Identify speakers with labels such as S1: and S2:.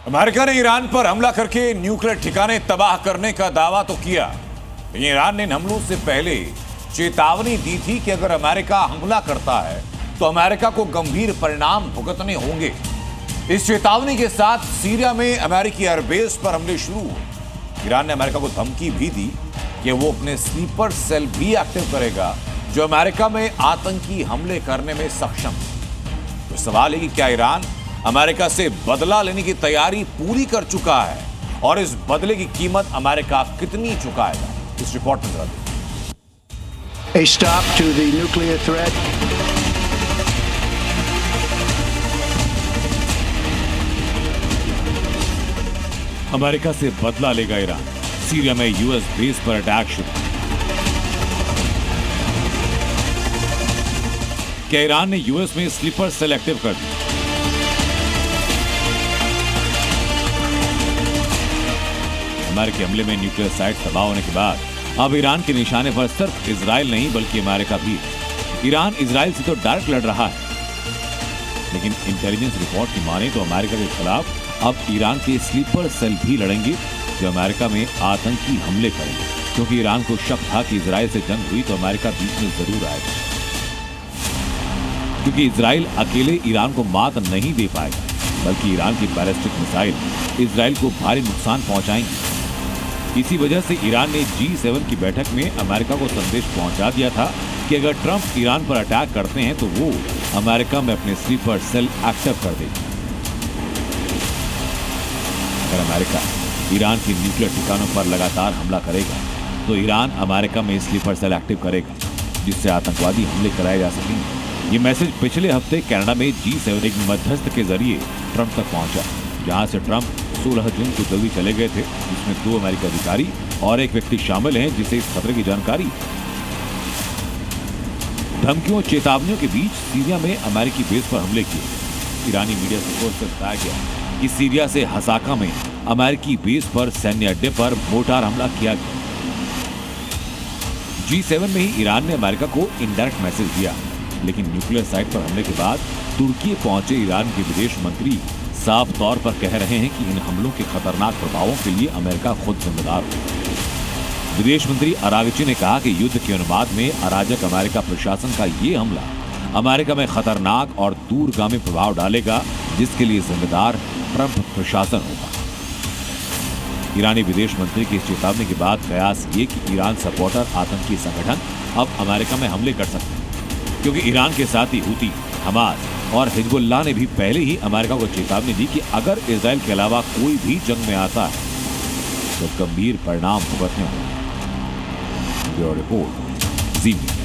S1: America ने Iran पर हमला करके न्यूक्लियर ठिकाने तबाह करने का दावा तो किया, लेकिन ईरान ने इन हमलों से पहले चेतावनी दी थी कि अगर अमेरिका हमला करता है तो अमेरिका को गंभीर परिणाम भुगतने होंगे। इस चेतावनी के साथ सीरिया में अमेरिकी एयरबेस पर हमले शुरू हुए। ईरान ने अमेरिका को धमकी भी दी कि वो अपने स्लीपर सेल भी एक्टिव करेगा जो अमेरिका में आतंकी हमले करने में सक्षम है। तो सवाल है कि क्या ईरान अमेरिका से बदला लेने की तैयारी पूरी कर चुका है और इस बदले की कीमत अमेरिका कितनी चुकाएगा? इस रिपोर्ट में जरा देखिए।
S2: A stop to the nuclear threat.
S1: America से बदला लेगा ईरान, सीरिया में यूएस बेस पर अटैक शुरू। क्या ईरान ने यूएस में स्लीपर सेल एक्टिव कर दी? अमेरिकी हमले में न्यूक्लियर साइट तबाह होने के बाद अब ईरान के निशाने पर सिर्फ इजराइल नहीं बल्कि अमेरिका भी है। ईरान इजराइल से तो डायरेक्ट लड़ रहा है, लेकिन इंटेलिजेंस रिपोर्ट की माने तो अमेरिका के खिलाफ अब ईरान के स्लीपर सेल भी लड़ेंगे जो अमेरिका में आतंकी हमले करेंगे, क्योंकि ईरान को शक था कि इजराइल से जंग हुई तो अमेरिका बीच में जरूर आएगा, क्योंकि इजराइल अकेले ईरान को मात नहीं दे पाएगा, बल्कि ईरान की बैलिस्टिक मिसाइल इजराइल को भारी नुकसान पहुंचाएंगी। इसी वजह से ईरान ने G7 की बैठक में अमेरिका को संदेश पहुंचा दिया था कि अगर ट्रंप ईरान पर अटैक करते हैं तो वो अमेरिका में अपने स्लीपर सेल एक्टिव कर देगी। अगर अमेरिका ईरान के न्यूक्लियर ठिकानों पर लगातार हमला करेगा तो ईरान अमेरिका में स्लीपर सेल एक्टिव करेगा, जिससे आतंकवादी हमले कराए जा सकेंगे। ये मैसेज पिछले हफ्ते कनाडा में G7 एक मध्यस्थ के जरिए ट्रंप तक पहुंचा, जहां से ट्रंप 16 जून को दिल्ली चले गए थे, जिसमें 2 अमेरिकी अधिकारी और एक व्यक्ति शामिल हैं जिसे इस खतरे की जानकारी। धमकियों चेतावनियों के बीच सीरिया में अमेरिकी बेस पर हमले किए। ईरानी मीडिया रिपोर्ट से बताया गया कि सीरिया से हसाका में अमेरिकी बेस पर सैन्य अड्डे पर मोर्टार हमला किया गया। G7 में ही ईरान ने अमेरिका को इनडायरेक्ट मैसेज दिया, लेकिन न्यूक्लियर साइट पर हमले के बाद तुर्की पहुंचे ईरान के विदेश मंत्री साफ तौर पर कह रहे हैं कि इन हमलों के खतरनाक प्रभावों के लिए अमेरिका खुद जिम्मेदार हो। विदेश मंत्री अरागची ने कहा कि युद्ध के अनुवाद में अराजक अमेरिका प्रशासन का ये हमला अमेरिका में खतरनाक और दूरगामी प्रभाव डालेगा, जिसके लिए जिम्मेदार ट्रंप प्रशासन होगा। ईरानी विदेश मंत्री की इस चेतावनी के बाद कयास ये कि ईरान सपोर्टर आतंकी संगठन अब अमेरिका में हमले कर सकते हैं, क्योंकि ईरान के साथ ही हूती, हमास और हिजबुल्लाह ने भी पहले ही अमेरिका को चेतावनी दी कि अगर इजराइल के अलावा कोई भी जंग में आता है तो गंभीर परिणाम भुगतने होंगे। ब्यूरो रिपोर्ट, जी मीडिया।